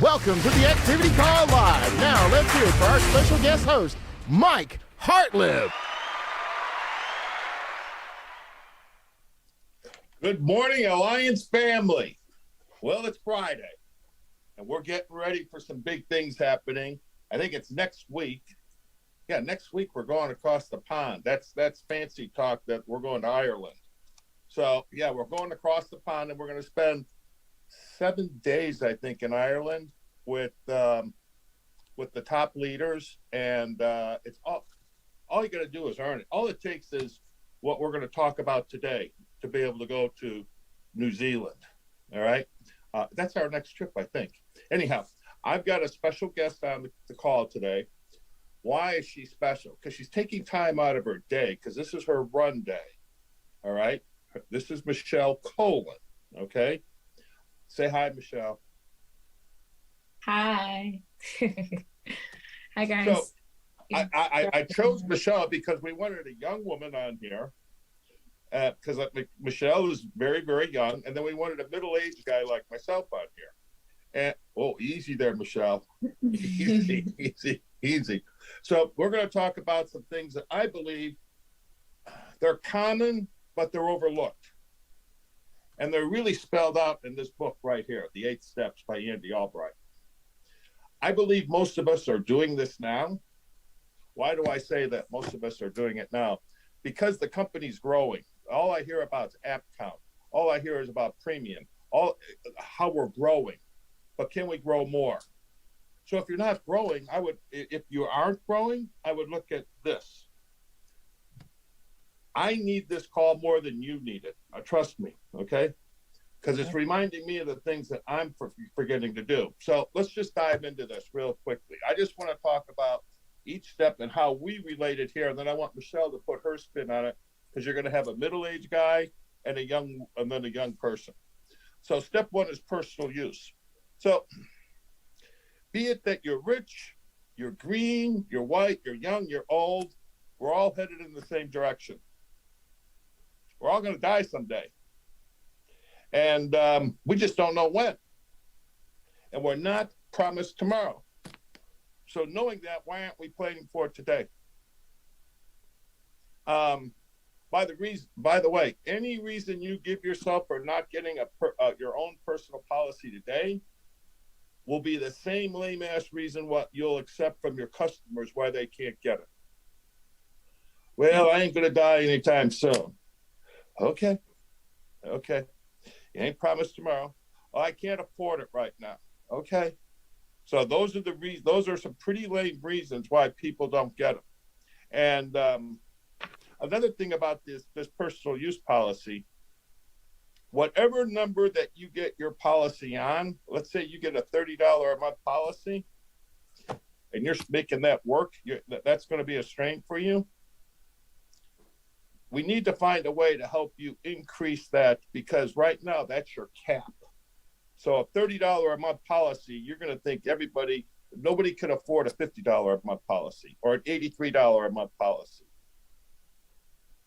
Welcome to the Activity Call Live. Now let's hear it for our special guest host, Mike Hartlieb. Good morning, Alliance family. Well, it's Friday, and we're getting ready for some big things happening. I think it's next week. Yeah, next week we're going across the pond. That's fancy talk that we're going to Ireland. So, yeah, we're going across the pond, and we're going to spend 7 days, I think, in Ireland with the top leaders. And it's all you got to do is earn it. All it takes is what we're going to talk about today to be able to go to New Zealand. All right. That's our next trip, I think. Anyhow, I've got a special guest on the call today. Why is she special? Because she's taking time out of her day, because this is her run day. All right. This is Michelle Kolin. Okay. Say hi, Michelle. Hi. Hi, guys. So I chose Michelle because we wanted a young woman on here, because Michelle is very, very young. And then we wanted a middle-aged guy like myself on here. And easy there, Michelle. Easy. So we're going to talk about some things that I believe they're common, but they're overlooked. And they're really spelled out in this book right here, The 8 Steps by Andy Albright. I believe most of us are doing this now. Why do I say that most of us are doing it now? Because the company's growing. All I hear about is app count. All I hear is about premium, how we're growing. But can we grow more? So if you're not growing, if you aren't growing, I would look at this. I need this call more than you need it. Trust me, okay? Because it's reminding me of the things that I'm forgetting to do. So let's just dive into this real quickly. I just want to talk about each step and how we relate it here. And then I want Michelle to put her spin on it, because you're going to have a middle-aged guy and then a young person. So step 1 is personal use. So be it that you're rich, you're green, you're white, you're young, you're old, we're all headed in the same direction. We're all going to die someday. And we just don't know when. And we're not promised tomorrow. So knowing that, why aren't we planning for it today? By the way, any reason you give yourself for not getting your own personal policy today will be the same lame-ass reason what you'll accept from your customers why they can't get it. Well, I ain't going to die anytime soon. Okay. You ain't promised tomorrow. Oh, I can't afford it right now. Okay. So those are some pretty lame reasons why people don't get them. And another thing about this personal use policy, whatever number that you get your policy on, let's say you get a $30 a month policy and you're making that work, that's going to be a strain for you. We need to find a way to help you increase that, because right now that's your cap. So a $30 a month policy, you're going to think nobody can afford a $50 a month policy or an $83 a month policy.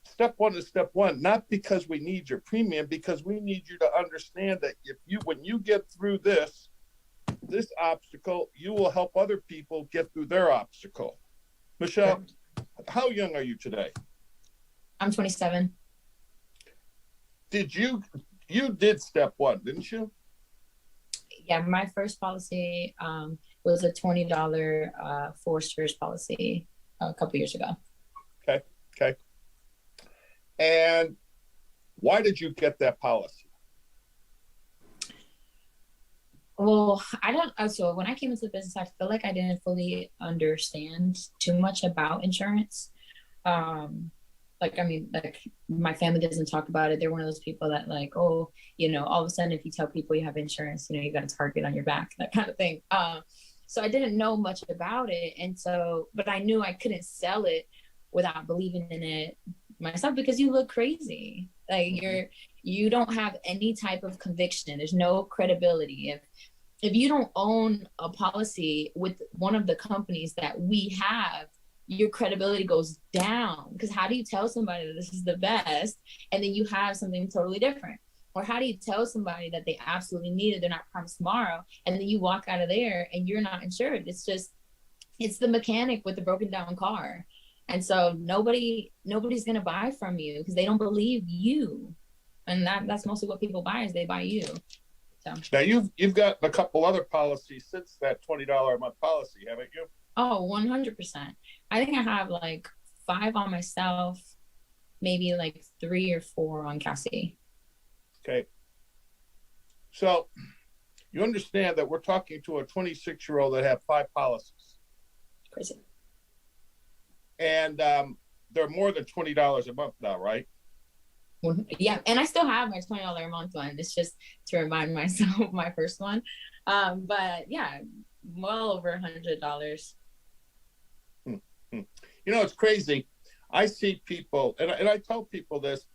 Step 1 is step 1, not because we need your premium, because we need you to understand that when you get through this obstacle, you will help other people get through their obstacle. Michelle, how young are you today? I'm 27. You did step 1, didn't you? Yeah, my first policy was a $20 forcer's policy a couple years ago. Okay. And why did you get that policy? Well, so when I came into the business, I feel like I didn't fully understand too much about insurance. My family doesn't talk about it. They're one of those people that all of a sudden, if you tell people you have insurance, you got a target on your back, that kind of thing. So I didn't know much about it. But I knew I couldn't sell it without believing in it myself, because you look crazy. You don't have any type of conviction. There's no credibility. If you don't own a policy with one of the companies that we have, your credibility goes down, because how do you tell somebody that this is the best and then you have something totally different? Or how do you tell somebody that they absolutely need it, they're not promised tomorrow, and then you walk out of there and you're not insured? It's the mechanic with the broken down car. And so nobody's going to buy from you because they don't believe you. And that's mostly what people buy, is they buy you. So now you've got a couple other policies since that $20 a month policy, haven't you? Oh, 100%. I think I have like 5 on myself, maybe like 3 or 4 on Cassie. Okay. So you understand that we're talking to a 26-year-old that have 5 policies. Crazy. And they're more than $20 a month now, right? Yeah, and I still have my $20 a month one. It's just to remind myself of my first one. But yeah, well over $100. You know, it's crazy. I see people, and I tell people this,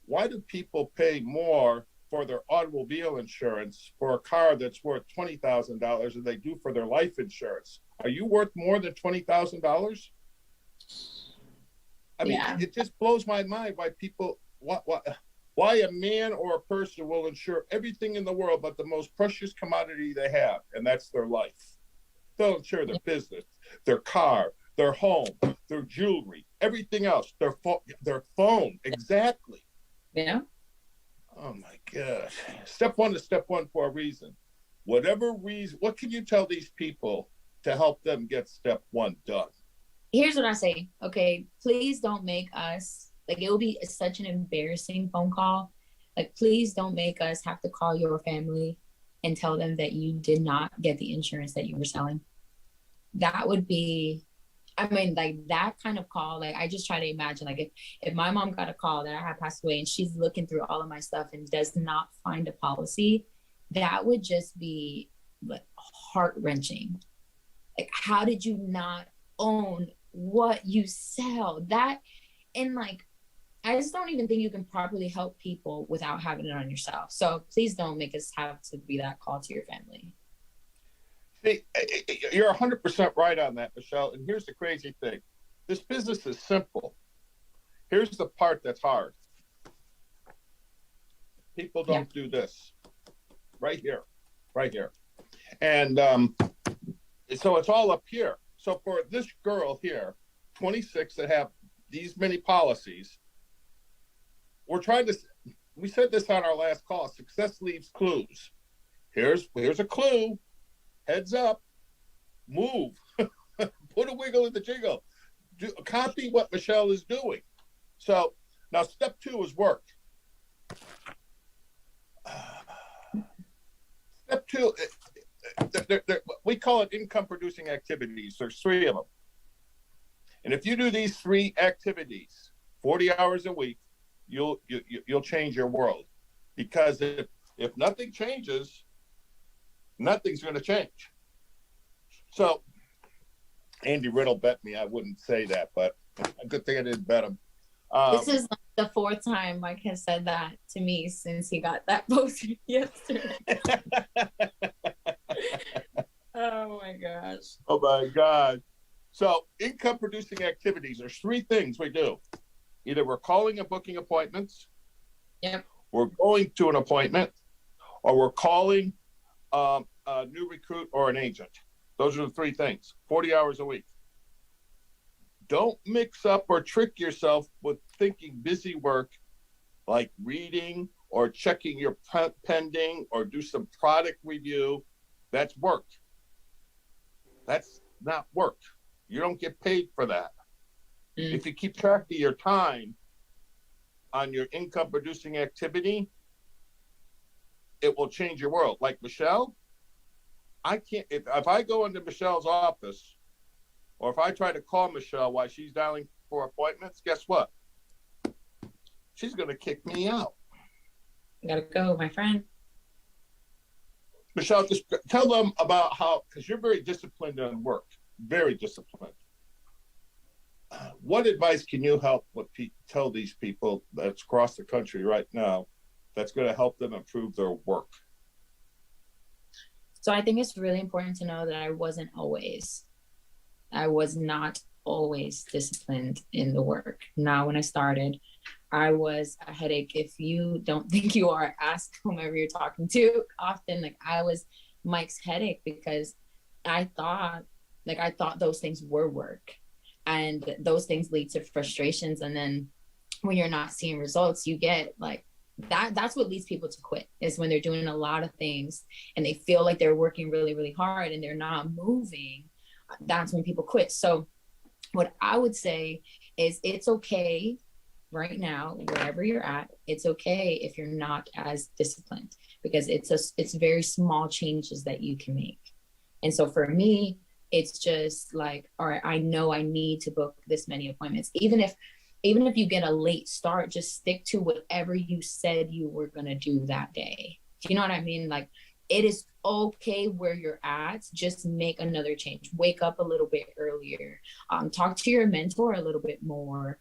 why do people pay more for their automobile insurance for a car that's worth $20,000 than they do for their life insurance? Are you worth more than $20,000? I mean, yeah. It just blows my mind why people, why a man or a person will insure everything in the world but the most precious commodity they have, and that's their life. They'll insure their business, their car, their home, their jewelry, everything else, their phone, exactly. Yeah. Oh my gosh. Step one is step one for a reason. Whatever reason, what can you tell these people to help them get step one done? Here's what I say. Okay, please don't make us, like, it will be such an embarrassing phone call. Like, please don't make us have to call your family and tell them that you did not get the insurance that you were selling. That would be, I mean, like, that kind of call, like, I just try to imagine, like, if my mom got a call that I had passed away and she's looking through all of my stuff and does not find a policy, that would just be, like, heart-wrenching. Like, how did you not own what you sell? That, and, like, I just don't even think you can properly help people without having it on yourself. So please don't make us have to be that call to your family. See, you're 100% right on that, Michelle. And here's the crazy thing. This business is simple. Here's the part that's hard. People don't do this. Right here. Right here. And so it's all up here. So for this girl here, 26, that have these many policies, we said this on our last call, success leaves clues. Here's a clue. Heads up, move, put a wiggle in the jiggle, copy what Michelle is doing. So now step 2 is work. Step 2, we call it income producing activities. There's 3 of them. And if you do these 3 activities 40 hours a week, you'll change your world. Because if nothing changes, nothing's going to change. So Andy Riddle bet me I wouldn't say that, but a good thing I didn't bet him. This is the 4th time Mike has said that to me since he got that post yesterday. Oh my gosh. Oh my God. So income producing activities, there's 3 things we do. Either we're calling and booking appointments, we're going to an appointment, or we're calling a new recruit or an agent. Those are the 3 things, 40 hours a week. Don't mix up or trick yourself with thinking busy work like reading or checking your pending or do some product review. That's work. That's not work. You don't get paid for that. If you keep track of your time on your income producing activity, it will change your world. Like Michelle, I can't, if I go into Michelle's office, or if I try to call Michelle while she's dialing for appointments, guess what? She's going to kick me out. I gotta go, my friend. Michelle, just tell them about how, because you're very disciplined on work, very disciplined. What advice can you help tell these people that's across the country right now that's going to help them improve their work? So I think it's really important to know that I was not always disciplined in the work. Now, when I started, I was a headache. If you don't think you are, ask whomever you're talking to. Often, like, I was Mike's headache because I thought those things were work, and those things lead to frustrations. And then when you're not seeing results, you get like that's what leads people to quit, is when they're doing a lot of things and they feel like they're working really, really hard and they're not moving. That's when people quit. So what I would say is, it's okay right now, wherever you're at, it's okay if you're not as disciplined, because it's very small changes that you can make. And so for me, it's just like, all right, I know I need to book this many appointments. Even if you get a late start, just stick to whatever you said you were going to do that day. Do you know what I mean? Like, it is okay where you're at. Just make another change. Wake up a little bit earlier. Talk to your mentor a little bit more.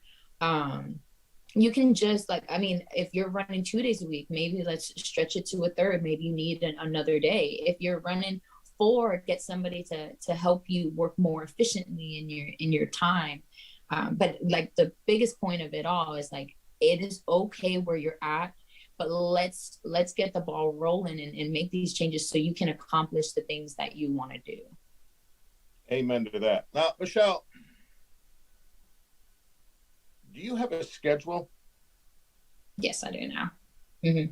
You can just, like, I mean, if you're running 2 days a week, maybe let's stretch it to a third. Maybe you need another day. If you're running 4, get somebody to help you work more efficiently in your time. But like, the biggest point of it all is, like, it is okay where you're at, but let's get the ball rolling and make these changes so you can accomplish the things that you want to do. Amen to that. Now, Michelle, do you have a schedule? Yes, I do now. Mm-hmm.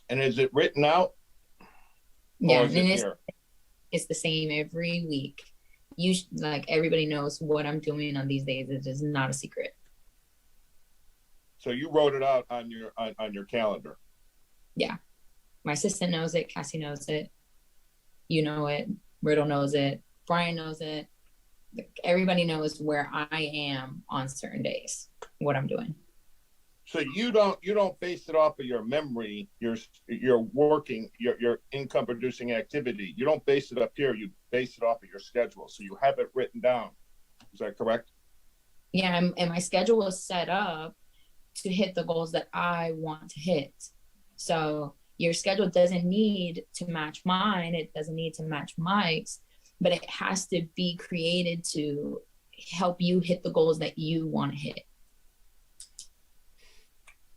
And is it written out? Yeah, and it's the same every week. Like, everybody knows what I'm doing on these days. It is not a secret. So you wrote it out on your calendar. Yeah. My assistant knows it. Cassie knows it. You know it. Riddle knows it. Brian knows it. Everybody knows where I am on certain days, what I'm doing. So you don't base it off of your memory, your working, your income producing activity. You don't base it up here. You base it off of your schedule. So you have it written down. Is that correct? Yeah, and my schedule is set up to hit the goals that I want to hit. So your schedule doesn't need to match mine. It doesn't need to match Mike's, but it has to be created to help you hit the goals that you want to hit.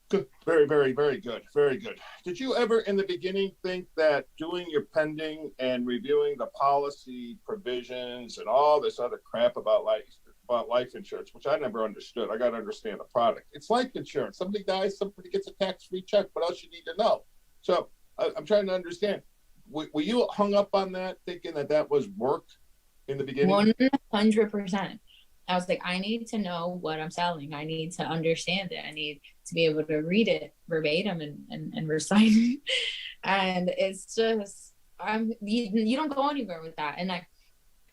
Good. Very, very, very good. Very good. Did you ever in the beginning think that doing your pending and reviewing the policy provisions and all this other crap about life insurance, which I never understood? I got to understand the product. It's life insurance. Somebody dies, somebody gets a tax-free check. What else you need to know? So I'm trying to understand. Were you hung up on that, thinking that was work in the beginning? 100%. I was like, I need to know what I'm selling. I need to understand it. I need to be able to read it verbatim and recite it. And it's just, you don't go anywhere with that. And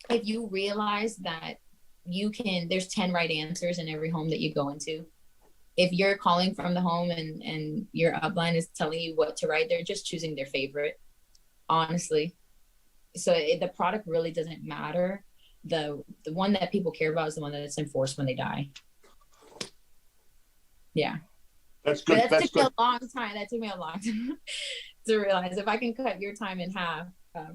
if you realize that there's 10 right answers in every home that you go into. If you're calling from the home and your upline is telling you what to write, they're just choosing their favorite, honestly. So the product really doesn't matter. The one that people care about is the one that's enforced when they die. Yeah. That's good. That took me a long time. That took me a long time to realize. If I can cut your time in half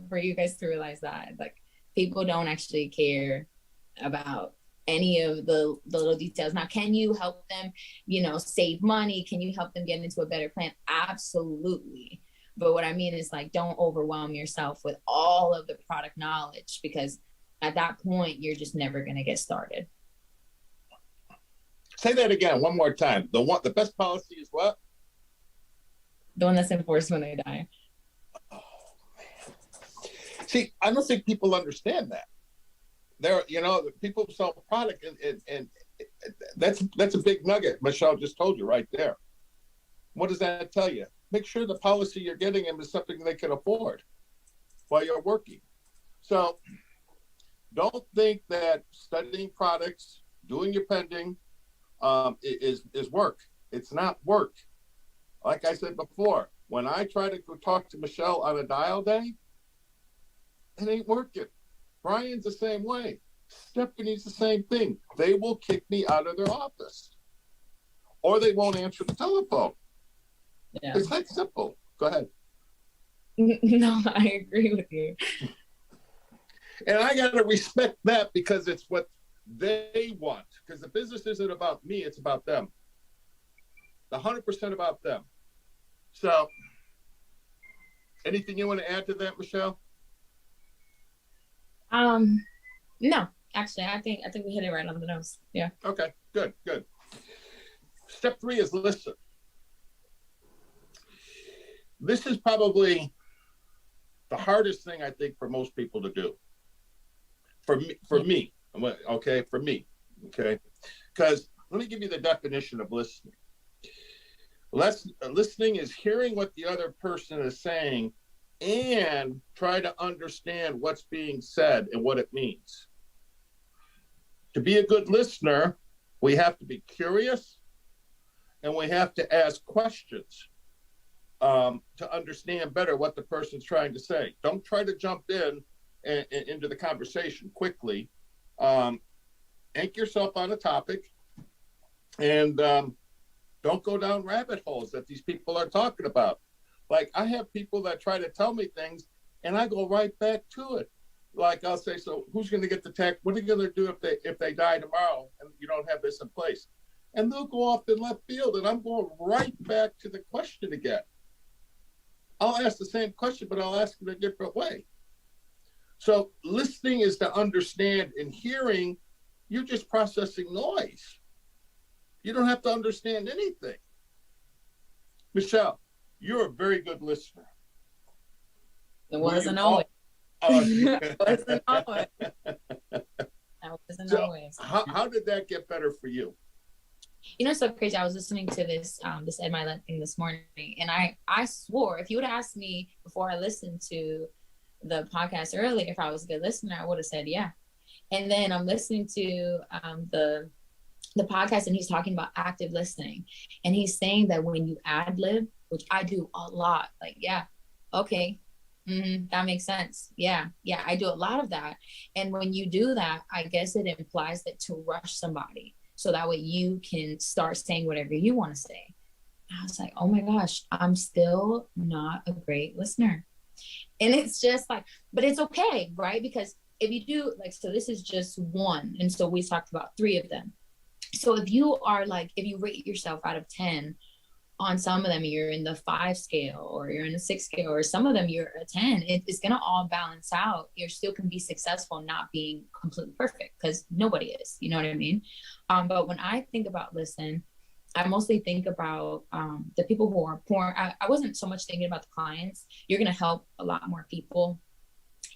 for you guys to realize that, like, people don't actually care about any of the little details. Now, can you help them, save money? Can you help them get into a better plan? Absolutely. But what I mean is, like, don't overwhelm yourself with all of the product knowledge, because at that point, you're just never going to get started. Say that again one more time. The best policy is what? The one that's enforced when they die. Oh, man. See, I don't think people understand that. People sell product, and that's a big nugget. Michelle just told you right there. What does that tell you? Make sure the policy you're getting them is something they can afford while you're working. So don't think that studying products, doing your pending, is work. It's not work. Like I said before, when I try to go talk to Michelle on a dial day, it ain't working. Brian's the same way. Stephanie's the same thing. They will kick me out of their office, or they won't answer the telephone. Yeah. It's that simple. Go ahead. No, I agree with you. And I got to respect that, because it's what they want. Because the business isn't about me, it's about them. the 100% about them. So, anything you want to add to that, Michelle? No, actually, I think we hit it right on the nose. Yeah. Okay, good. Step 3 is listen. This is probably the hardest thing, I think, for most people to do. For me, okay, because let me give you the definition of listening. Listening is hearing what the other person is saying and try to understand what's being said and what it means. To be a good listener, we have to be curious and we have to ask questions to understand better what the person's trying to say. Don't try to jump into the conversation quickly. Anchor yourself on a topic and don't go down rabbit holes that these people are talking about. Like, I have people that try to tell me things and I go right back to it. Like, I'll say, so who's going to get the tax? What are you going to do if they die tomorrow and you don't have this in place? And they'll go off in left field and I'm going right back to the question again. I'll ask the same question, but I'll ask it a different way. So listening is to understand, and hearing, you're just processing noise. You don't have to understand anything. Michelle, you're a very good listener. It wasn't always. It wasn't always. That wasn't always. How did that get better for you? You know, it's so crazy. I was listening to this Ed Milet thing this morning, and I swore if you would have asked me before I listened to the podcast earlier if I was a good listener, I would have said yeah. And then I'm listening to the podcast, and he's talking about active listening, and he's saying that when you ad lib, which I do a lot, like okay, that makes sense. Yeah, I do a lot of that. And when you do that, I guess it implies that to rush somebody. So that way you can start saying whatever you want to say. I was like, oh my gosh, I'm still not a great listener. And it's just like, but it's okay, right? Because if you do, like, so this is just one. And so we talked about 3 of them. So if you rate yourself out of 10, on some of them you're in the 5 scale, or you're in the 6 scale, or some of them you're a 10, it's going to all balance out. You still can be successful not being completely perfect, because nobody is, you know what I mean? But when I think about listen, I mostly think about the people who are poor. I wasn't so much thinking about the clients. You're going to help a lot more people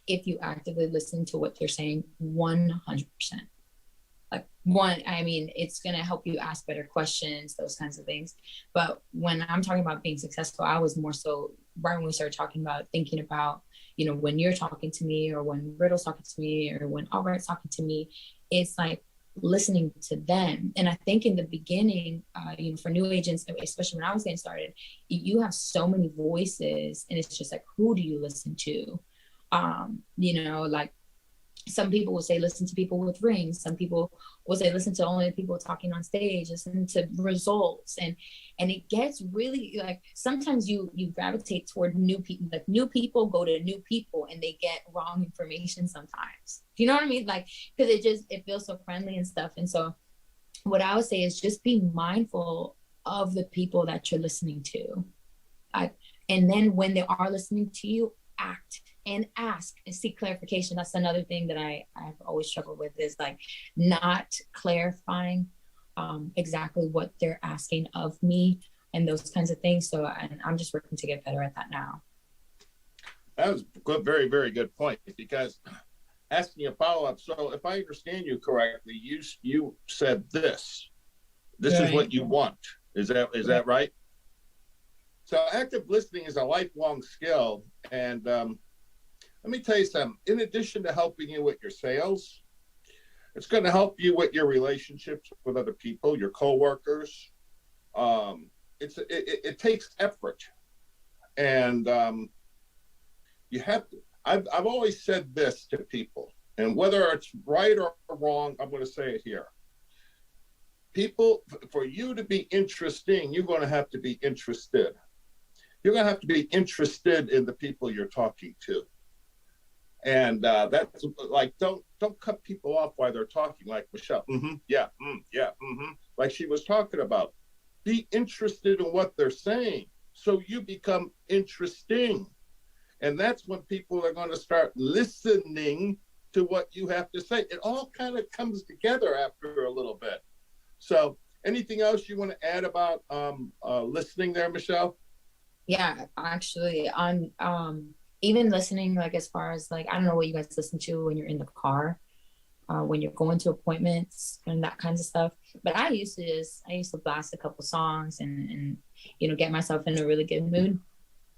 if you actively listen to what they're saying 100%. It's going to help you ask better questions, those kinds of things. But when I'm talking about being successful, I was more so right when we started talking about thinking about, you know, when you're talking to me, or when Riddle's talking to me, or when Albright's talking to me, it's like listening to them. And I think in the beginning, for new agents, especially when I was getting started, you have so many voices, and it's just like, who do you listen to? Like, some people will say listen to people with rings. Some people will say listen to only people talking on stage, listen to results. And it gets really, like, sometimes you gravitate toward new people. Like, new people go to new people and they get wrong information sometimes. Do you know what I mean? Like, because it feels so friendly and stuff. And so what I would say is just be mindful of the people that you're listening to. And then when they are listening to you, act and ask and seek clarification. That's another thing that I've always struggled with, is like not clarifying exactly what they're asking of me and those kinds of things. So I'm just working to get better at that now. That was a good, very, very good point, because asking a follow-up. So if I understand you correctly, you said this right. Is what you want. Is that right? So active listening is a lifelong skill. And let me tell you something. In addition to helping you with your sales, it's going to help you with your relationships with other people, your coworkers. It takes effort. And you have to. I've always said this to people, and whether it's right or wrong, I'm going to say it here. People, for you to be interesting, you're going to have to be interested. You're going to have to be interested in the people you're talking to. And that's like, don't cut people off while they're talking, like Michelle. Like she was talking about. be interested in what they're saying. So you become interesting. And that's when people are going to start listening to what you have to say. It all kind of comes together after a little bit. So anything else you want to add about listening there, Michelle? Yeah, actually, on even listening, like as far as like, I don't know what you guys listen to when you're in the car, when you're going to appointments and that kinds of stuff. But I used to blast a couple songs and get myself in a really good mood.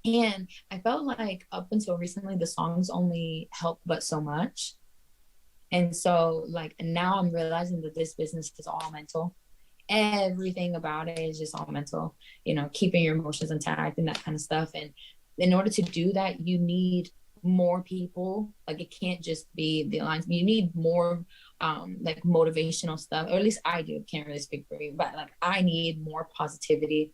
And I felt like up until recently, the songs only help but so much. And so like now I'm realizing that this business is all mental. Everything about it is just all mental, keeping your emotions intact and that kind of stuff. And in order to do that, you need more people. Like it can't just be the alliance. You need more like motivational stuff, or at least I do. Can't really speak for you, but like I need more positivity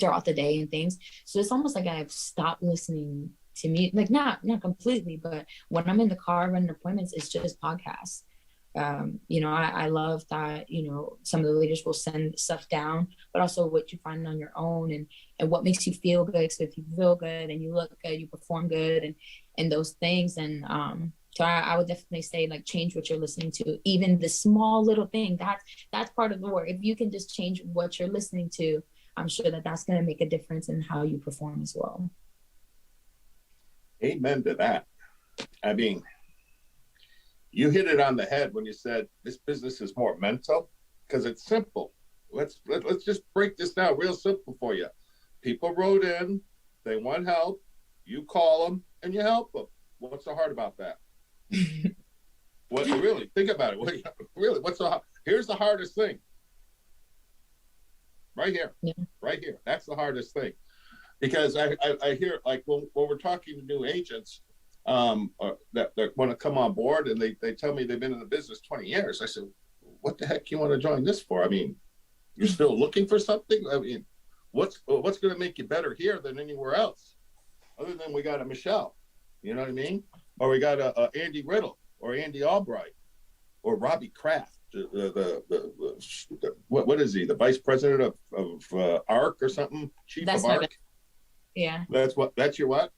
throughout the day and things. So it's almost like I've stopped listening to me, like not completely, but when I'm in the car running appointments, it's just podcasts. I love that, some of the leaders will send stuff down, but also what you find on your own and what makes you feel good. So if you feel good and you look good, you perform good and those things. And so I would definitely say like change what you're listening to, even the small little thing. That's part of the work. If you can just change what you're listening to, I'm sure that's going to make a difference in how you perform as well. Amen to that. I mean, you hit it on the head when you said this business is more mental, because it's simple. Let's just break this down real simple for you. People wrote in, they want help, you call them and you help them. What's so hard about that? What really? Think about it. Really, here's the hardest thing. Right here. Yeah. Right here. That's the hardest thing. Because I hear, like, when we're talking to new agents that want to come on board, and they tell me they've been in the business 20 years. I said, what the heck you want to join this for? I mean, you're still looking for something? I mean, what's going to make you better here than anywhere else? Other than we got a Michelle, you know what I mean? Or we got a Andy Riddle, or Andy Albright, or Robbie Kraft. What is he? The vice president of ARC or something? Chief of ARC? Yeah. That's your what?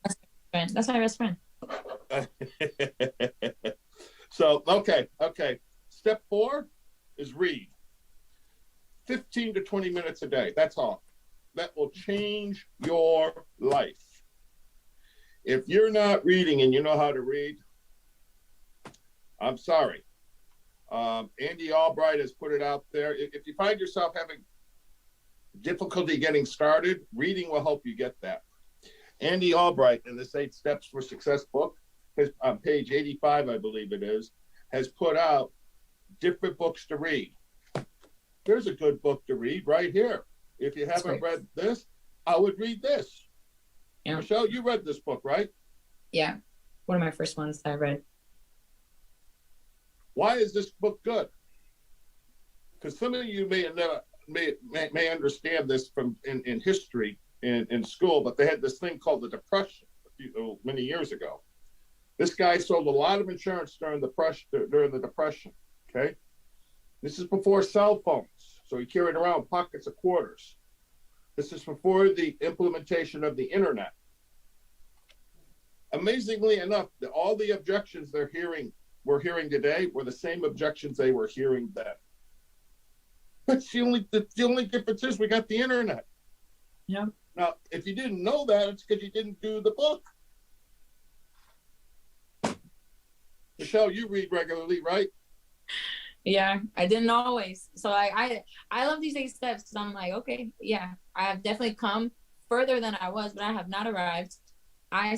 That's my best friend. So, okay. Step 4 is read. 15 to 20 minutes a day. That's all. That will change your life. If you're not reading and you know how to read, I'm sorry. Andy Albright has put it out there. If you find yourself having difficulty getting started, reading will help you get that. Andy Albright, in this 8 Steps for Success book, on page 85, I believe it is, has put out different books to read. There's a good book to read right here. If you haven't read this, I would read this. Yeah. Michelle, you read this book, right? Yeah. One of my first ones I read. Why is this book good? Because some of you may understand this from in history in school, but they had this thing called the Depression many years ago. This guy sold a lot of insurance during the Depression. Okay, this is before cell phones, so he carried around pockets of quarters. This is before the implementation of the internet. Amazingly enough, all the objections we're hearing today were the same objections they were hearing then. But the only difference is we got the internet. Yeah. Now, if you didn't know that, it's because you didn't do the book. Michelle, you read regularly, right? Yeah, I didn't always. So I love these 8 steps because I'm like, okay, yeah, I have definitely come further than I was, but I have not arrived. I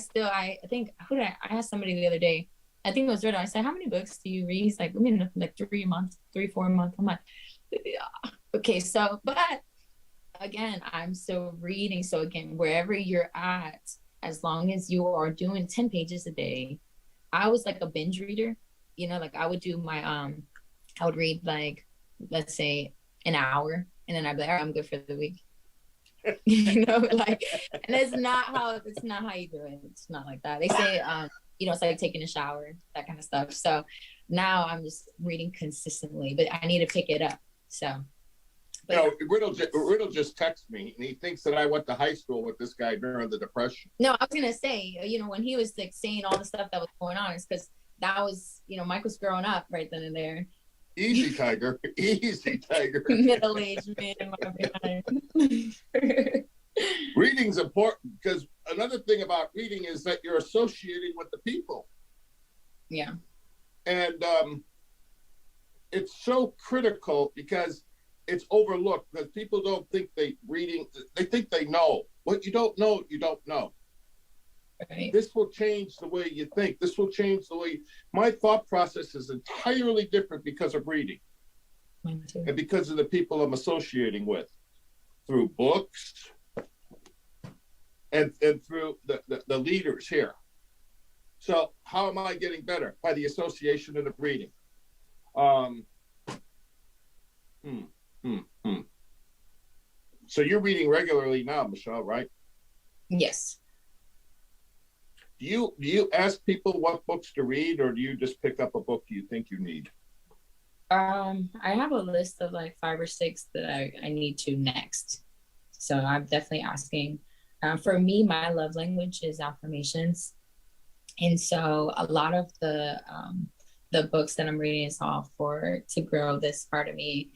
think, I asked somebody the other day, I think it was Riddle. I said, how many books do you read? He's like, like 3 months, 3-4 months. I'm like, yeah. Okay, so, but again, I'm still reading. So again, wherever you're at, as long as you are doing 10 pages a day, I was like a binge reader, like I would do I would read like, let's say an hour, and then I'd be like, all right, I'm good for the week. Like, and it's not how you do it. It's not like that. They say, it's like taking a shower, that kind of stuff. So now I'm just reading consistently, but I need to pick it up. So, But No, Riddle just texted me, and he thinks that I went to high school with this guy during the Depression. no, I was gonna say, when he was like saying all the stuff that was going on, it's because that was, Mike was growing up right then and there. Easy, Tiger. Easy, Tiger. Middle-aged man. Reading's important because another thing about reading is that you're associating with the people. Yeah. And it's so critical because it's overlooked because people don't think they think they know. What you don't know, you don't know. Right. This will change the way you think. This will change the way my thought process is entirely different because of reading. Mine too. And because of the people I'm associating with through books and through the leaders here. So how am I getting better? By the association of the reading. So you're reading regularly now, Michelle, right? Yes. Do you ask people what books to read, or do you just pick up a book you think you need? I have a list of like 5 or 6 that I need to next. So I'm definitely asking. For me, my love language is affirmations. And so a lot of the books that I'm reading is all to grow this part of me.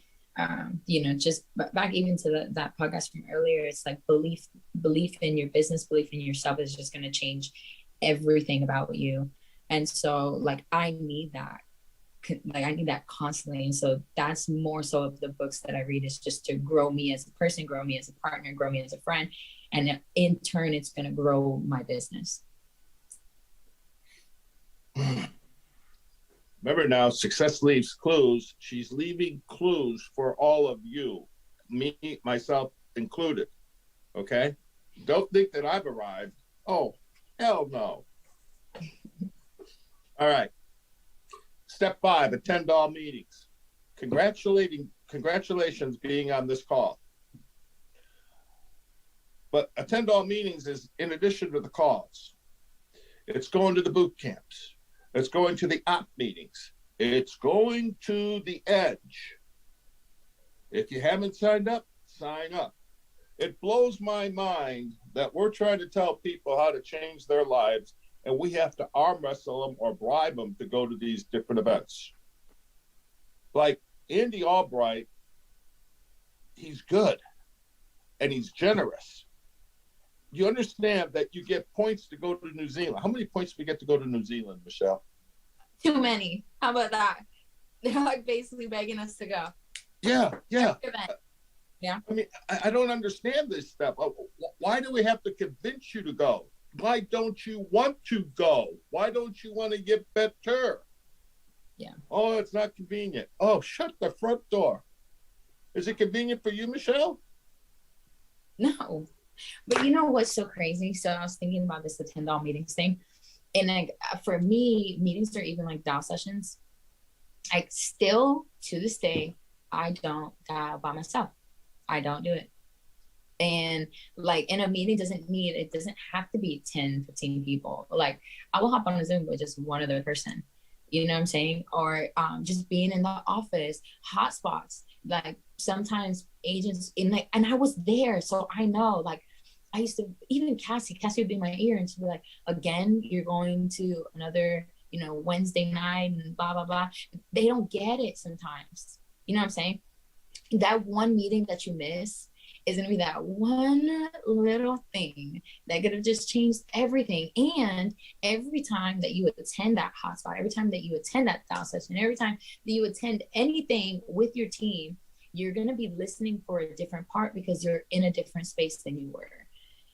Just back even to that podcast from earlier, it's like belief in your business, belief in yourself is just going to change everything about you. And so like, I need that constantly. And so that's more so of the books that I read, is just to grow me as a person, grow me as a partner, grow me as a friend. And in turn, it's going to grow my business. Remember now, success leaves clues. She's leaving clues for all of you, me, myself included. Okay? Don't think that I've arrived. Oh, hell no. All right. Step 5, attend all meetings. Congratulations being on this call. But attend all meetings is in addition to the calls. It's going to the boot camps. It's going to the op meetings. It's going to the edge. If you haven't signed up, sign up. It blows my mind that we're trying to tell people how to change their lives, and we have to arm wrestle them or bribe them to go to these different events. Like Andy Albright, he's good and he's generous. You understand that you get points to go to New Zealand. How many points do we get to go to New Zealand, Michelle? Too many. How about that? They're like basically begging us to go. Yeah. Yeah. I mean, I don't understand this stuff. Why do we have to convince you to go? Why don't you want to go? Why don't you want to get better? Yeah. Oh, it's not convenient. Oh, shut the front door. Is it convenient for you, Michelle? No. But you know what's so crazy? So I was thinking about this attend all meetings thing. And like for me, meetings are even like dial sessions. I still, to this day, I don't dial by myself. I don't do it. And like in a meeting it doesn't have to be 10, 15 people. Like I will hop on a Zoom with just one other person. You know what I'm saying? Or just being in the office, hotspots. Like sometimes agents and I was there, so I know. Like I used to, even Cassie would be in my ear and she'd be like, again, you're going to another, Wednesday night and blah, blah, blah. They don't get it sometimes. You know what I'm saying? That one meeting that you miss is going to be that one little thing that could have just changed everything. And every time that you attend that hotspot, every time that you attend that dial session, every time that you attend anything with your team, you're going to be listening for a different part because you're in a different space than you were.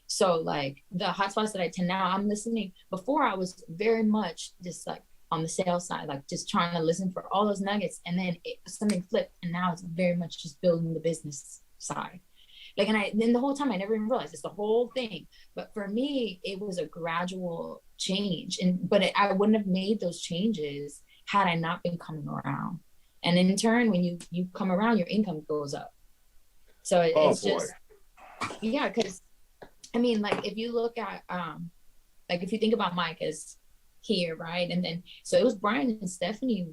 So like the hotspots that I attend now, I'm listening. Before I was very much just like on the sales side, like just trying to listen for all those nuggets. And then something flipped, and now it's very much just building the business side. Like, and then the whole time I never even realized it's the whole thing. But for me, it was a gradual change. But I wouldn't have made those changes had I not been coming around. And in turn, when you come around, your income goes up. So it's just, yeah, because I mean, like if you look at, like if you think about Mike as here, right? And then, so it was Brian and Stephanie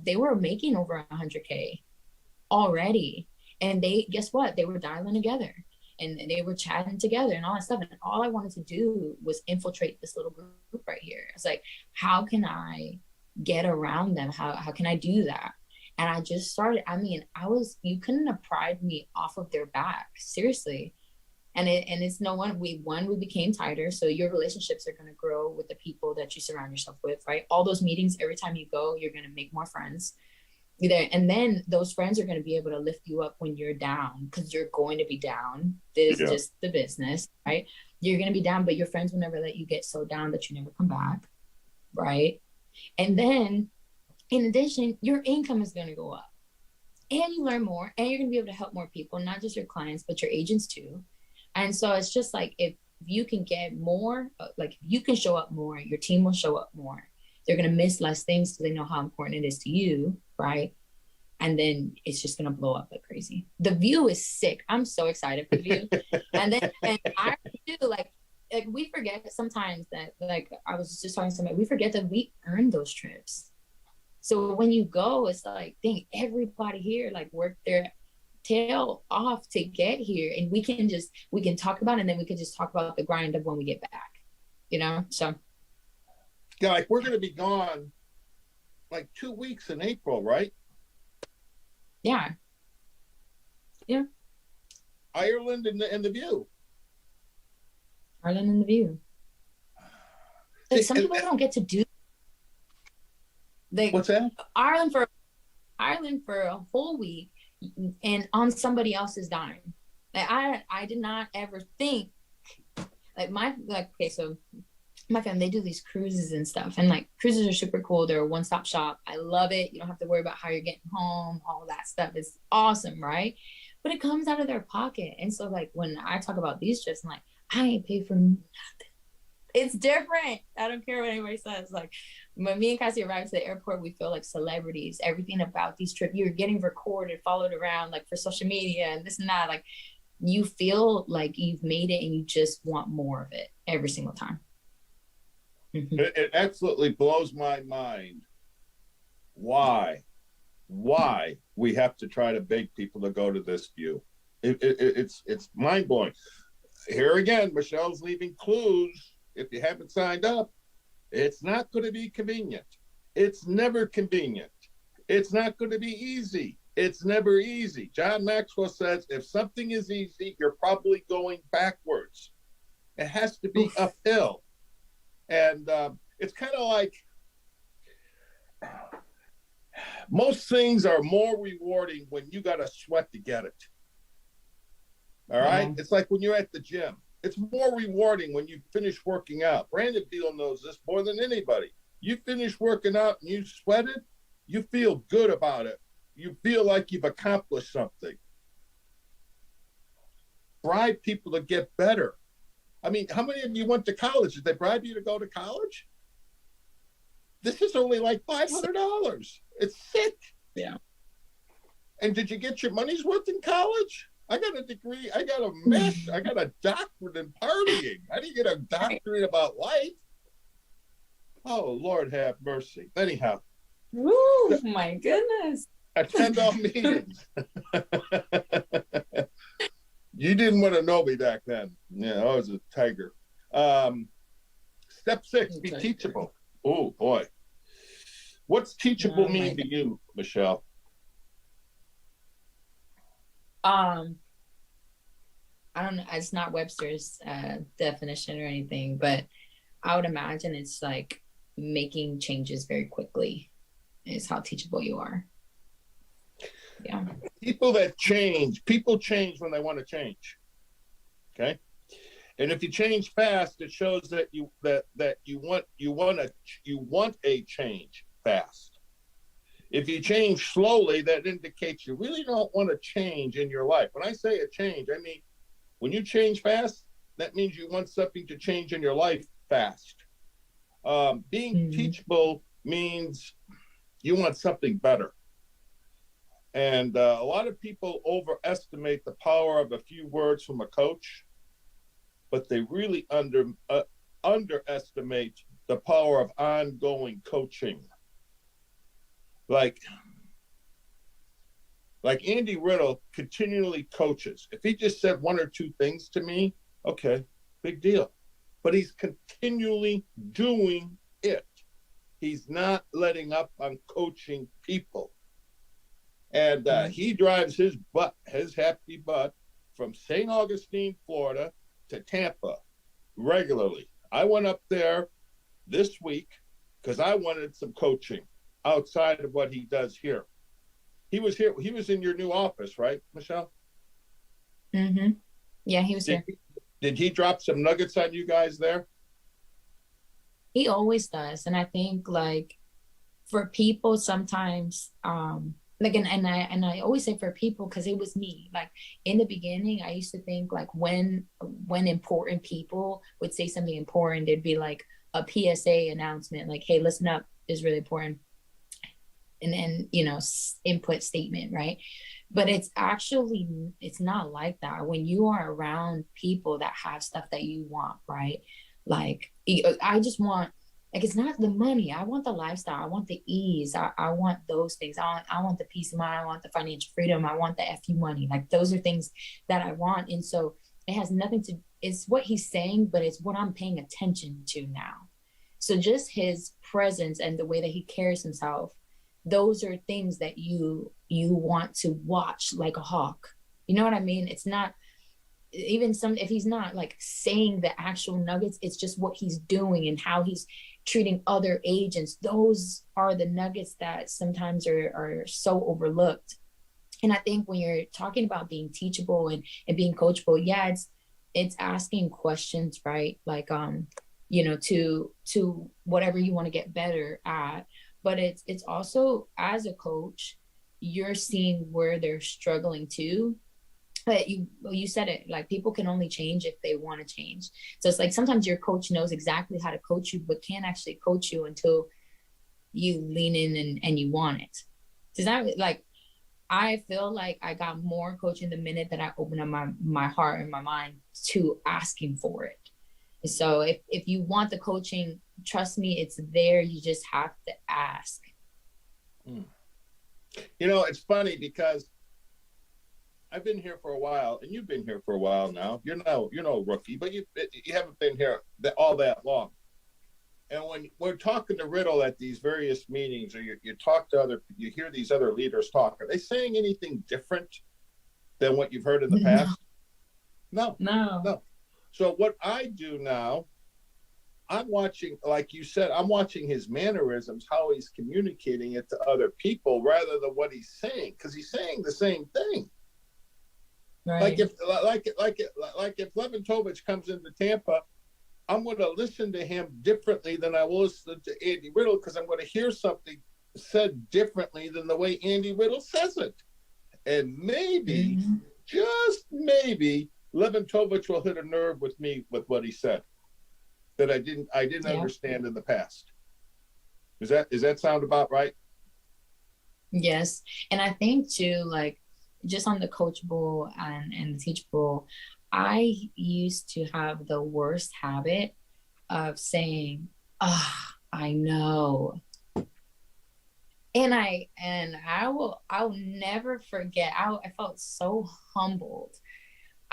they were making over 100K already. And they, guess what? They were dialing together and they were chatting together and all that stuff. And all I wanted to do was infiltrate this little group right here. It's like, how can I get around them? How can I do that? And I just started, I mean, you couldn't have pried me off of their back, seriously. And it's no one, we became tighter. So your relationships are going to grow with the people that you surround yourself with, right? All those meetings, every time you go, you're going to make more friends. And then those friends are going to be able to lift you up when you're down, because you're going to be down. This is just the business, right? You're going to be down, but your friends will never let you get so down that you never come back, right? And then in addition, your income is going to go up and you learn more, and you're going to be able to help more people, not just your clients, but your agents too. And so it's just like, if you can get more, like if you can show up more, your team will show up more. They're going to miss less things because they know how important it is to you, right? And then it's just going to blow up like crazy. The view is sick. I'm so excited for the view. and I do like we forget sometimes that, like I was just talking to somebody, we forget that we earned those trips. So when you go, it's like, dang, everybody here like worked their tail off to get here, and we can talk about it, and then we can just talk about the grind of when we get back, you know? So yeah, like we're going to be gone like 2 weeks in April, right? Yeah. Ireland and the view. Ireland and the view. Like, some people don't get to do. Like, what's that? Ireland for a whole week, and on somebody else's dime. Like I did not ever think, so my family, they do these cruises and stuff, and like cruises are super cool. They're a one-stop shop. I love it. You don't have to worry about how you're getting home. All that stuff is awesome, right? But it comes out of their pocket. And so like when I talk about these trips, I'm like, I ain't paid for nothing. It's different. I don't care what anybody says. Like when me and Cassie arrived to the airport, we feel like celebrities. Everything about these trips, you're getting recorded, followed around like for social media and this and that. Like you feel like you've made it and you just want more of it every single time. Mm-hmm. It absolutely blows my mind why we have to try to beg people to go to this view. It's mind blowing. Here again, Michelle's leaving clues. If you haven't signed up, it's not going to be convenient. It's never convenient. It's not going to be easy. It's never easy. John Maxwell says if something is easy, you're probably going backwards. It has to be uphill. And it's kind of like most things are more rewarding when you got to sweat to get it. All right? It's like when you're at the gym. It's more rewarding when you finish working out. Brandon Beal knows this more than anybody. You finish working out and you sweated, you feel good about it. You feel like you've accomplished something. Bribe people to get better. I mean, how many of you went to college? Did they bribe you to go to college? This is only like $500. It's sick. Yeah. And did you get your money's worth in college? I got a degree. I got a mesh. I got a doctorate in partying. How do you get a doctorate about life? Oh, Lord have mercy. Anyhow. Ooh, my goodness. Attend all meetings. You didn't want to know me back then. Yeah, I was a tiger. Step 6, be teachable. Oh, boy. What's teachable mean to you, Michelle? I don't know. It's not Webster's definition or anything, but I would imagine it's like making changes very quickly is how teachable you are. Yeah. People change when they want to change. Okay. And if you change fast, it shows that you want a change fast. If you change slowly, that indicates you really don't want to change in your life. When I say a change, I mean, when you change fast, that means you want something to change in your life fast. Being teachable means you want something better. And a lot of people overestimate the power of a few words from a coach, but they really underestimate the power of ongoing coaching. Like, Like Andy Riddle continually coaches. If he just said one or two things to me, okay, big deal. But he's continually doing it. He's not letting up on coaching people. And he drives his happy butt from St. Augustine, Florida to Tampa regularly. I went up there this week because I wanted some coaching outside of what he does here. He was here. He was in your new office, right, Michelle? Mm-hmm. Yeah, he was here. Did he drop some nuggets on you guys there? He always does. And I think like for people sometimes, like, and I always say for people, because it was me, like in the beginning, I used to think like when important people would say something important, it'd be like a PSA announcement, like, hey, listen up, is really important. And then, you know, input statement, right? But it's not like that. When you are around people that have stuff that you want, right? Like, I just want, like, it's not the money. I want the lifestyle. I want the ease. I want those things. I want the peace of mind. I want the financial freedom. I want the FU money. Like, those are things that I want. And so it has nothing to, it's what he's saying, but it's what I'm paying attention to now. So just his presence and the way that he carries himself, those are things that you want to watch like a hawk. You know what I mean? It's not even if he's not like saying the actual nuggets, it's just what he's doing and how he's treating other agents. Those are the nuggets that sometimes are so overlooked. And I think when you're talking about being teachable and being coachable, yeah, it's asking questions, right? Like, you know, to whatever you want to get better at. But it's also, as a coach, you're seeing where they're struggling too. But you said it, like people can only change if they want to change. So it's like sometimes your coach knows exactly how to coach you, but can't actually coach you until you lean in and you want it. Does that, like, I feel like I got more coaching the minute that I opened up my heart and my mind to asking for it. So if you want the coaching, trust me, it's there. You just have to ask. You know, it's funny because I've been here for a while, and you've been here for a while now. You're no rookie, but you haven't been here all that long. And when we're talking to Riddle at these various meetings, or you talk to you hear these other leaders talk, are they saying anything different than what you've heard in the past? No. So what I do now, I'm watching, like you said, I'm watching his mannerisms, how he's communicating it to other people rather than what he's saying, because he's saying the same thing. Right. Like if Leventovich comes into Tampa, I'm going to listen to him differently than I will listen to Andy Riddle, because I'm going to hear something said differently than the way Andy Riddle says it. And maybe, just maybe, Leventovich will hit a nerve with me with what he said that I didn't understand in the past. Does that sound about right? Yes. And I think too, like, just on the coachable and the teachable, I used to have the worst habit of saying, I know. And I'll never forget. I felt so humbled.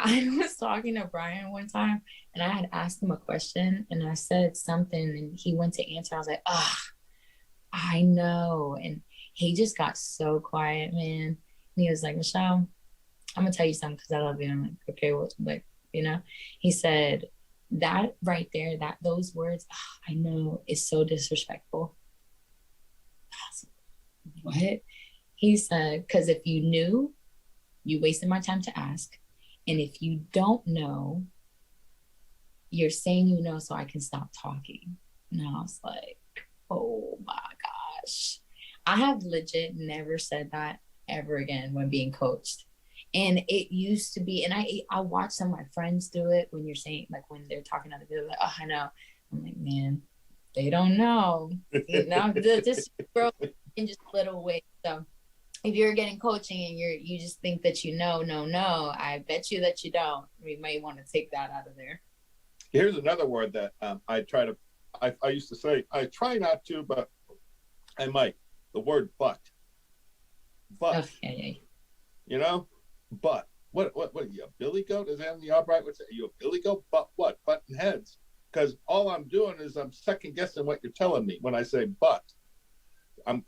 I was talking to Brian one time and I had asked him a question and I said something and he went to answer. I was like, I know. And he just got so quiet, man. And he was like, Michelle, I'm gonna tell you something because I love you. I'm like, okay, well, like, you know, he said that right there, those words, I know, is so disrespectful. What? He said, because if you knew, you wasted my time to ask. And if you don't know, you're saying you know so I can stop talking. And I was like, oh my gosh. I have legit never said that ever again when being coached. And it used to be, and I watch some of my friends do it when you're saying, like when they're talking to other people, like, oh, I know. I'm like, man, they don't know. You know, this girl in just a little way. So if you're getting coaching and you just think that you know, I bet you that you don't. We might want to take that out of there. Here's another word that I used to say, I try not to, but I might. The word but. But. Okay. you know? But what are you, a billy goat? As Andy Albright would say, are you a billy goat? But what? Button heads. Because all I'm doing is I'm second guessing what you're telling me when I say but.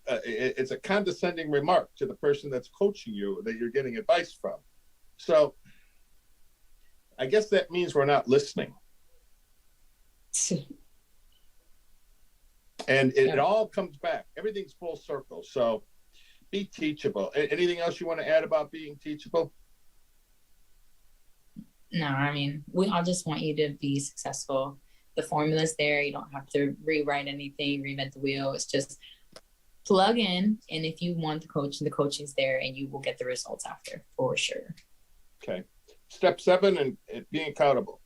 It's a condescending remark to the person that's coaching you that you're getting advice from. So I guess that means we're not listening. And it all comes back. Everything's full circle. So be teachable. Anything else you want to add about being teachable? No, I mean, we all just want you to be successful. The formula's there. You don't have to rewrite anything, reinvent the wheel. It's just plug in. And if you want the coaching's there, and you will get the results after, for sure. Okay. Step 7, and being accountable.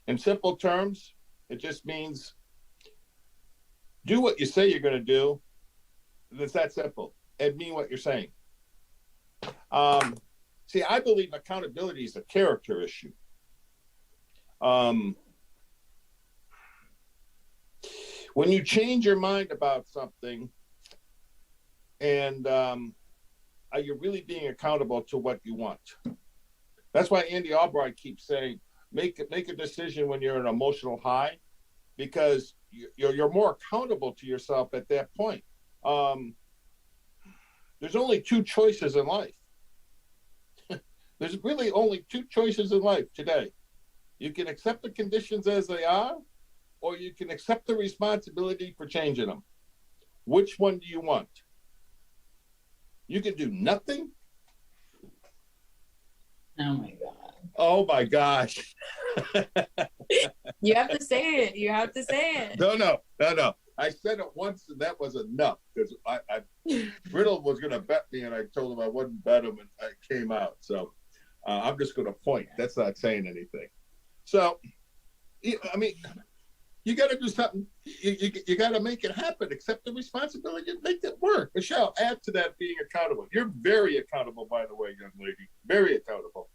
In simple terms, it just means do what you say you're going to do. It's that simple. And mean what you're saying. See, I believe accountability is a character issue. When you change your mind about something, and are you really being accountable to what you want? That's why Andy Albright keeps saying, make a decision when you're in an emotional high, because you're more accountable to yourself at that point. There's only 2 choices in life. There's really only 2 choices in life today. You can accept the conditions as they are, or you can accept the responsibility for changing them. Which one do you want? You can do nothing. Oh my God. Oh my gosh. You have to say it. You have to say it. No. I said it once, and that was enough, because Riddle was going to bet me, and I told him I wouldn't bet him, and I came out. So I'm just going to point. That's not saying anything. So, I mean, you got to do something. You got to make it happen. Accept the responsibility and make it work. Michelle, add to that being accountable. You're very accountable, by the way, young lady. Very accountable.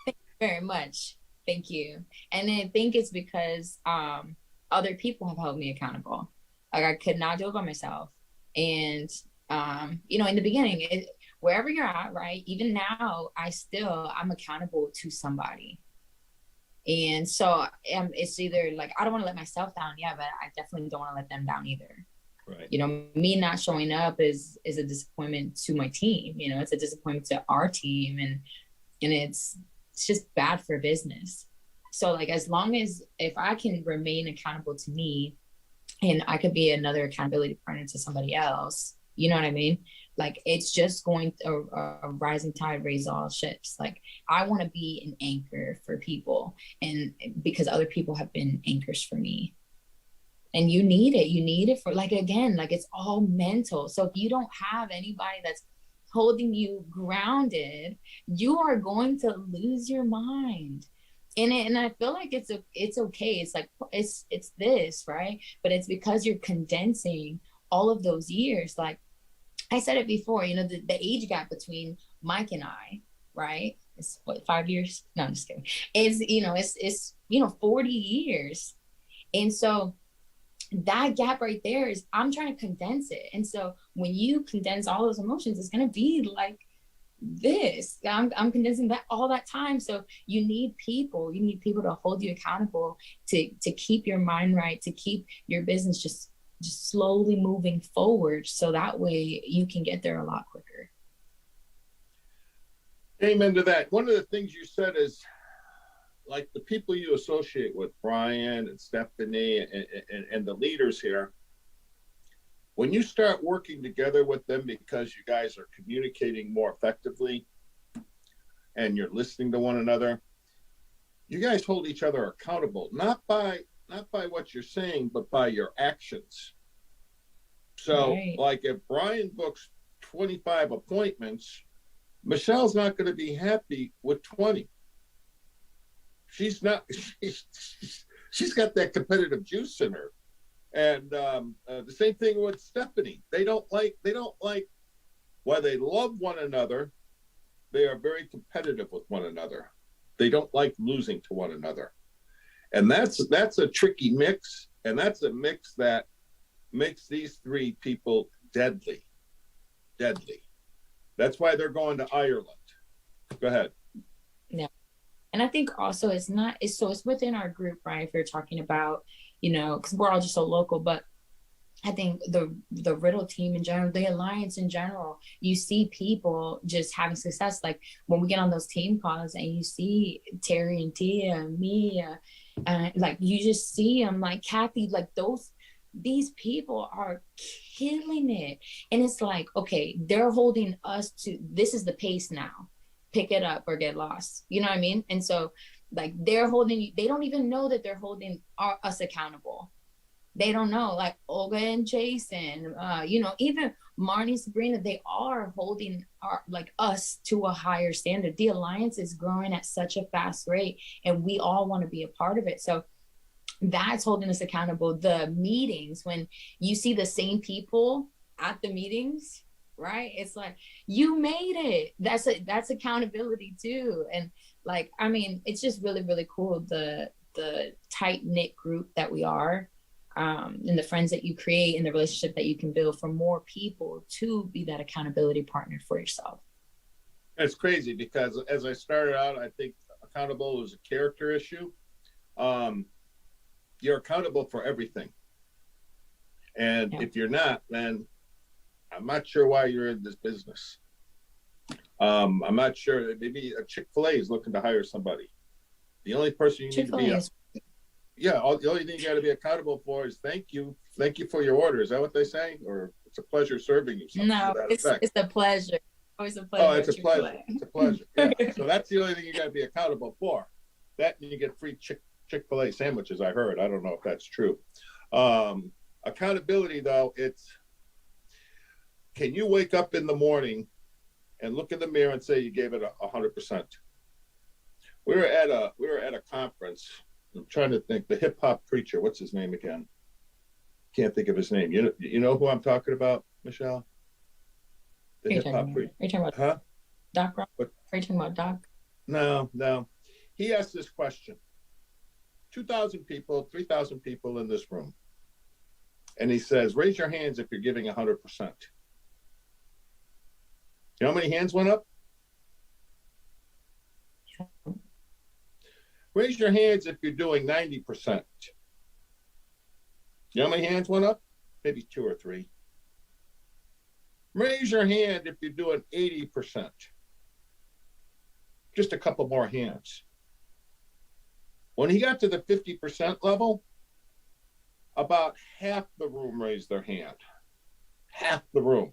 Thank you very much. Thank you. And I think it's because other people have held me accountable. Like, I could not do it by myself. And, in the beginning, wherever you're at, right? Even now, I'm accountable to somebody. And so it's either like, I don't want to let myself down. Yeah, but I definitely don't want to let them down either. Right. Me not showing up is a disappointment to my team. It's a disappointment to our team. And it's just bad for business. So like, as long as if I can remain accountable to me, and I could be another accountability partner to somebody else, you know what I mean? Like, it's just going to a rising tide raise all ships. Like, I want to be an anchor for people, and because other people have been anchors for me. And you need it for, like, again, like, it's all mental. So if you don't have anybody that's holding you grounded, you are going to lose your mind. And I feel like it's okay. It's like, it's this, right? But it's because you're condensing all of those years. Like I said it before, the age gap between Mike and I, right? It's what, 5 years? No, I'm just kidding. It's 40 years. And so that gap right there is, I'm trying to condense it. And so when you condense all those emotions, it's going to be like this. I'm condensing that all that time. So you need people to hold you accountable, to keep your mind right, to keep your business just slowly moving forward, so that way you can get there a lot quicker. Amen to that. One of the things you said is, like, the people you associate with, Brian and Stephanie and the leaders here, when you start working together with them because you guys are communicating more effectively and you're listening to one another, you guys hold each other accountable, not by what you're saying, but by your actions. So, right. Like, if Brian books 25 appointments, Michelle's not going to be happy with 20. She's not. She's got that competitive juice in her. And the same thing with Stephanie. They don't like, while they love one another, they are very competitive with one another. They don't like losing to one another. And that's a tricky mix. And that's a mix that makes these 3 people deadly. That's why they're going to Ireland. Go ahead. Yeah. And I think also it's within our group, right? If you're talking about, because we're all just so local, but I think the Riddle team in general, the Alliance in general, you see people just having success. Like when we get on those team calls and you see Terry and Tia and Mia, and like you just see them, like Kathy, like these people are killing it. And it's like, okay, they're holding us to, this is the pace now. Pick it up or get lost. You know what I mean? And so like they don't even know that they're holding us accountable. They don't know, like Olga and Jason, even Marnie, Sabrina, they are holding us to a higher standard. The Alliance is growing at such a fast rate and we all want to be a part of it. So that's holding us accountable. The meetings, when you see the same people at the meetings, right? It's like, you made it. That's accountability too. And like, I mean, it's just really, really cool. The tight-knit group that we are. And the friends that you create and the relationship that you can build for more people to be that accountability partner for yourself. It's crazy because as I started out, I think accountable is a character issue. You're accountable for everything. And if you're not, then I'm not sure why you're in this business. I'm not sure. Maybe a Chick-fil-A is looking to hire somebody. The only person you need to be the only thing you got to be accountable for is thank you for your order. Is that what they say? Or it's a pleasure serving you? No, it's a pleasure. Always a pleasure. Oh, it's a pleasure. It's a pleasure. Yeah. So that's the only thing you got to be accountable for. That and you get free Chick-fil-A sandwiches. I heard. I don't know if that's true. Accountability, though, can you wake up in the morning and look in the mirror and say you gave it 100%? We were at a conference. I'm trying to think. The hip hop preacher. What's his name again? Can't think of his name. You know who I'm talking about, Michelle? The hip hop preacher. Are you talking about Doc Rock? Are you talking about Doc? No. He asked this question. 2,000 people, 3,000 people in this room. And he says, raise your hands if you're giving 100%. You know how many hands went up? Raise your hands if you're doing 90%. You know how many hands went up? Maybe 2 or 3. Raise your hand if you're doing 80%. Just a couple more hands. When he got to the 50% level, about half the room raised their hand. Half the room.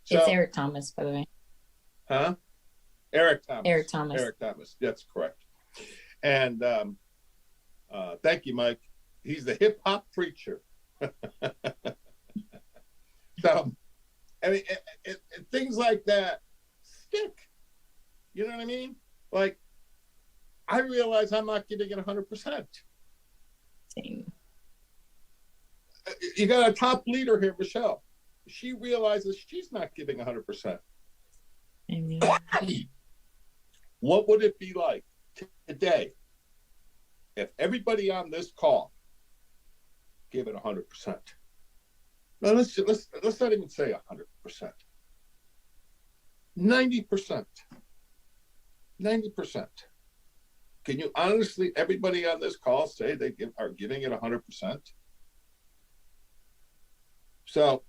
So, it's Eric Thomas, by the way. Huh? Eric Thomas. Eric Thomas. Eric Thomas. That's correct. And thank you, Mike. He's the hip hop preacher. So, I mean, things like that stick. You know what I mean? Like, I realize I'm not giving it 100%. Same. You got a top leader here, Michelle. She realizes she's not giving 100%. Amen. What would it be like today if everybody on this call gave it 100%? Now let's not even say 100%. 90%. 90%. Can you honestly, everybody on this call, say they are giving it 100%? So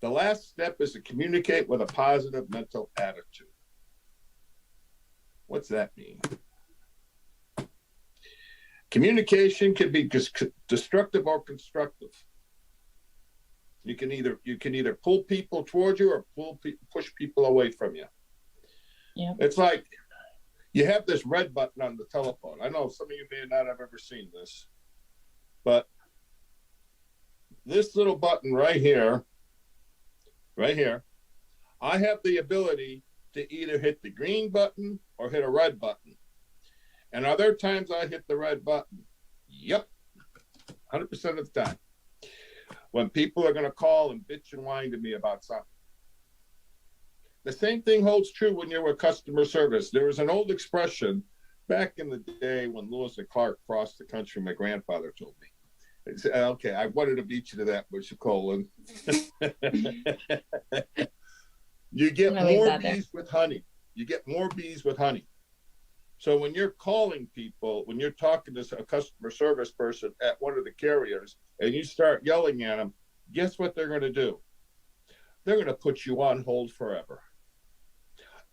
the last step is to communicate with a positive mental attitude. What's that mean? Communication can be destructive or constructive. You can either pull people towards you or push people away from you. Yeah. It's like you have this red button on the telephone. I know some of you may not have ever seen this, but this little button right here, I have the ability to either hit the green button or hit a red button. And are there times I hit the red button? Yep, 100% of the time. When people are going to call and bitch and whine to me about something. The same thing holds true when you're with customer service. There was an old expression back in the day when Lewis and Clark crossed the country, my grandfather told me. Okay, I wanted to beat you to that, Michelle Kolin. You get leave more that there. bees with honey. You get more bees with honey. So when you're calling people, when you're talking to a customer service person at one of the carriers and you start yelling at them, guess what they're going to do? They're going to put you on hold forever.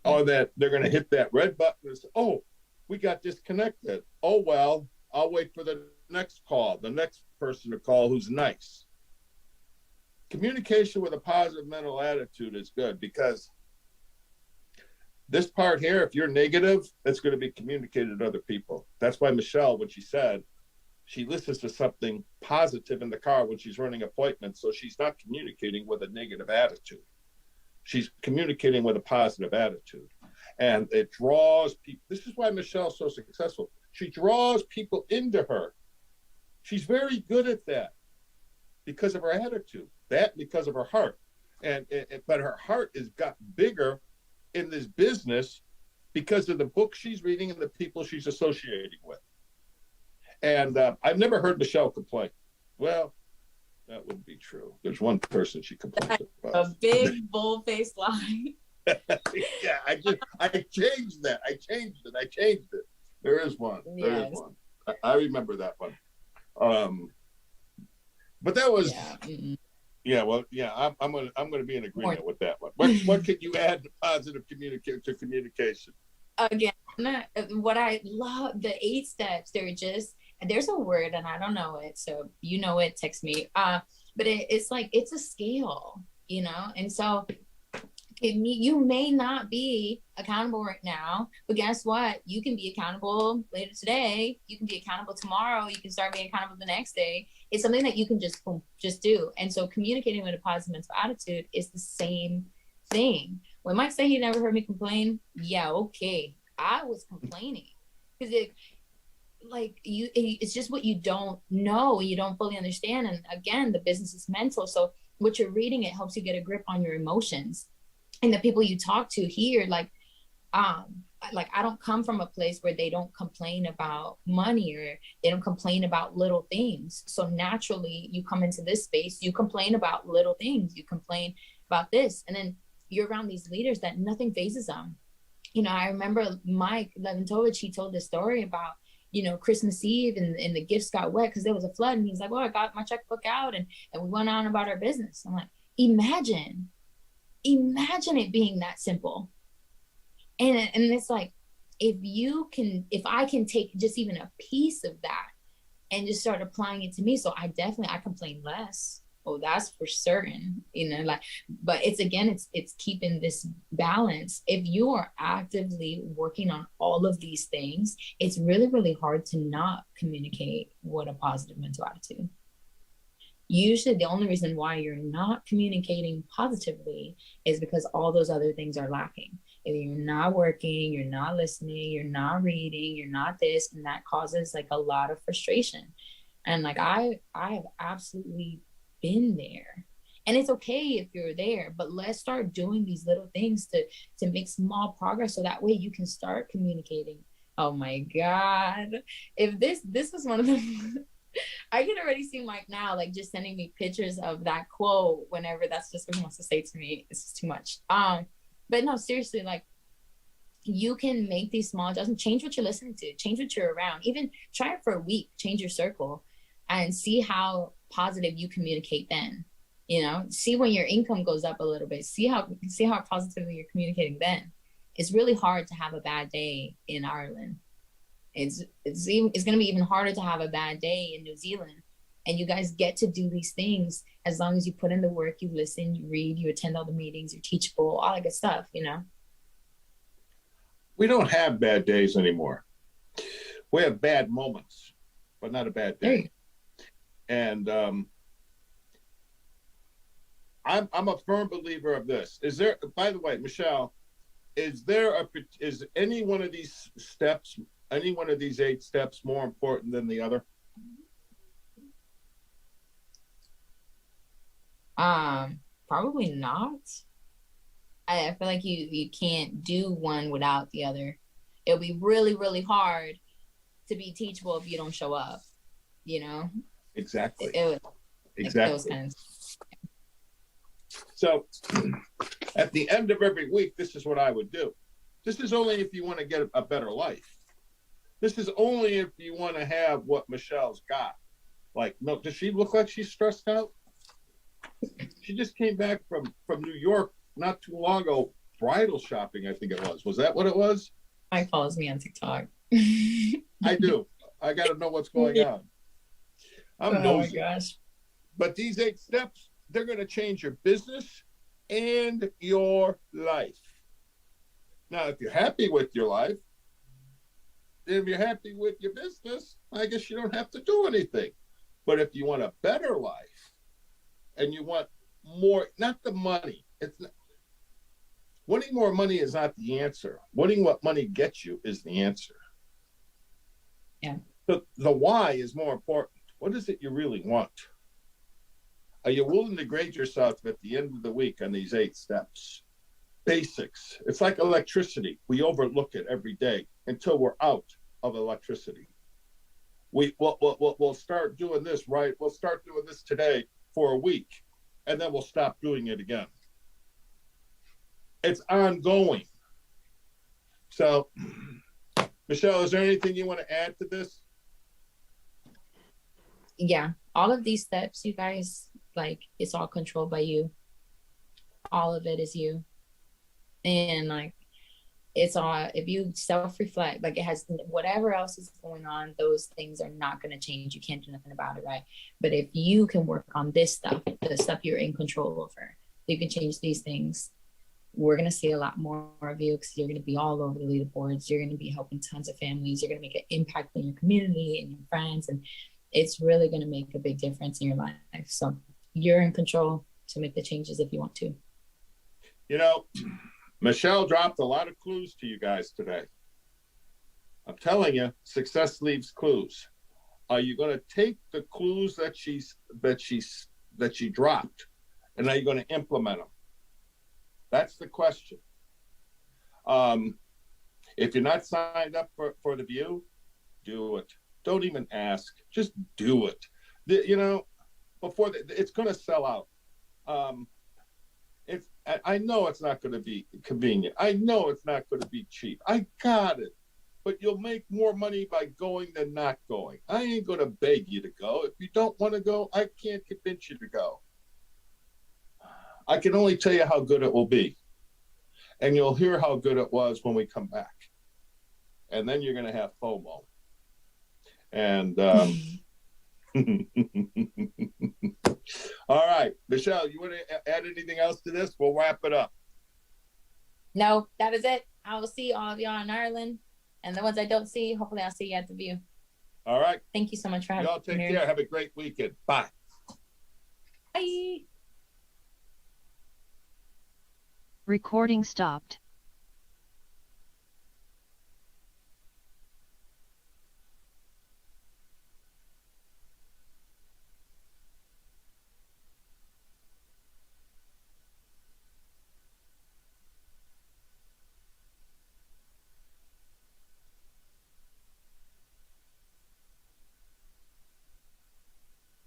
Or that they're going to hit that red button and say, oh, we got disconnected. Oh, well, I'll wait for the next call, the next person to call who's nice. Communication with a positive mental attitude is good, because this part here, if you're negative, it's going to be communicated to other people. That's why Michelle, when she said she listens to something positive in the car when she's running appointments, so she's not communicating with a negative attitude. She's communicating with a positive attitude. And it draws people. This is why Michelle's so successful. She draws people into her. She's very good at that because of her attitude, that because of her heart. But her heart has got bigger in this business because of the book she's reading and the people she's associating with. And I've never heard Michelle complain. Well, that wouldn't be true. There's one person she complains about. A big bull-faced lie. Yeah, I changed that. I changed it. There is one. There is one. I remember that one. But that was I'm gonna be in agreement with that one. What can you add to positive communication? Again, what I love, the 8 steps, there's a word and I don't know it, so you know it, text me. But it's like, it's a scale, you know? And so you may not be accountable right now, but guess what? You can be accountable later today. You can be accountable tomorrow. You can start being accountable the next day. It's something that you can just do. And so communicating with a positive mental attitude is the same thing. When Mike said he never heard me complain, yeah, okay. I was complaining because it's just what you don't know, you don't fully understand. And again, the business is mental. So what you're reading, it helps you get a grip on your emotions. And the people you talk to here, I don't come from a place where they don't complain about money or they don't complain about little things. So naturally you come into this space, you complain about little things, you complain about this, and then you're around these leaders that nothing phases them. You know, I remember Mike Leventovich, he told this story about, you know, Christmas Eve and the gifts got wet because there was a flood. And he's like, well, I got my checkbook out and we went on about our business. I'm like, imagine it being that simple. And it's like, if I can take just even a piece of that and just start applying it to me. So I complain less. Oh, that's for certain, you know, but it's keeping this balance. If you are actively working on all of these things, it's really, really hard to not communicate with a positive mental attitude. Usually the only reason why you're not communicating positively is because all those other things are lacking. If you're not working, you're not listening, you're not reading, you're not this, and that causes a lot of frustration. And I have absolutely been there, and it's okay if you're there, but let's start doing these little things to make small progress so that way you can start communicating. Oh my God, if this was one of them. I can already see Mike now just sending me pictures of that quote whenever that's just what he wants to say to me. It's just too much. But no, seriously, you can make these small adjustments, change what you're listening to, change what you're around, even try it for a week, change your circle and see how positive you communicate then. You know, see when your income goes up a little bit, see how positively you're communicating then. It's really hard to have a bad day in Ireland. It's going to be even harder to have a bad day in New Zealand. And you guys get to do these things as long as you put in the work, you listen, you read, you attend all the meetings, you're teachable, all that good stuff, you know? We don't have bad days anymore. We have bad moments, but not a bad day. And I'm a firm believer of this. Is there, by the way, Michelle, is any one of these steps, any one of these 8 steps more important than the other? Probably not. I feel like you can't do one without the other. It'll be really, really hard to be teachable if you don't show up, you know? Exactly. Exactly. So At the end of every week, this is what I would do. This is only if you want to get a better life. This is only if you want to have what Michelle's got. Like, no, does she look like she's stressed out? She just came back from New York not too long ago, bridal shopping, I think it was. Was that what it was? Mike follows me on TikTok. I do. I got to know what's going on. I'm nosy. My gosh. But these 8 steps, they're going to change your business and your life. Now, if you're happy with your life, then if you're happy with your business, I guess you don't have to do anything. But if you want a better life and you want more, not the money, it's not, wanting more money is not the answer. Wanting what money gets you is the answer. Yeah. The why is more important. What is it you really want? Are you willing to grade yourself at the end of the week on these 8 steps? Basics. It's like electricity. We overlook it every day until we're out of electricity. We'll start doing this, right? We'll start doing this today for a week, and then we'll stop doing it again. It's ongoing. So, Michelle, is there anything you want to add to this? Yeah, all of these steps, you guys, like, it's all controlled by you. All of it is you. And like, it's all, if you self-reflect, like, it has whatever else is going on, those things are not going to change. You can't do nothing about it, right? But if you can work on this stuff, the stuff you're in control over, you can change these things. We're going to see a lot more of you because you're going to be all over the leaderboards. You're going to be helping tons of families. You're going to make an impact in your community and your friends. And it's really going to make a big difference in your life. So you're in control to make the changes if you want to. You know, Michelle dropped a lot of clues to you guys today. I'm telling you, success leaves clues. Are you going to take the clues that she dropped, and are you going to implement them? That's the question. If you're not signed up for the View, do it. Don't even ask. Just do it. It's going to sell out. I know it's not going to be convenient. I know it's not going to be cheap. I got it. But you'll make more money by going than not going. I ain't going to beg you to go. If you don't want to go, I can't convince you to go. I can only tell you how good it will be. And you'll hear how good it was when we come back. And then you're going to have FOMO. And all right, Michelle, you want to add anything else to this? We'll wrap it up. No, that is it. I will see all of y'all in Ireland. And the ones I don't see, hopefully I'll see you at the View. All right. Thank you so much for having me. Y'all take care. Have a great weekend. Bye. Bye. Recording stopped.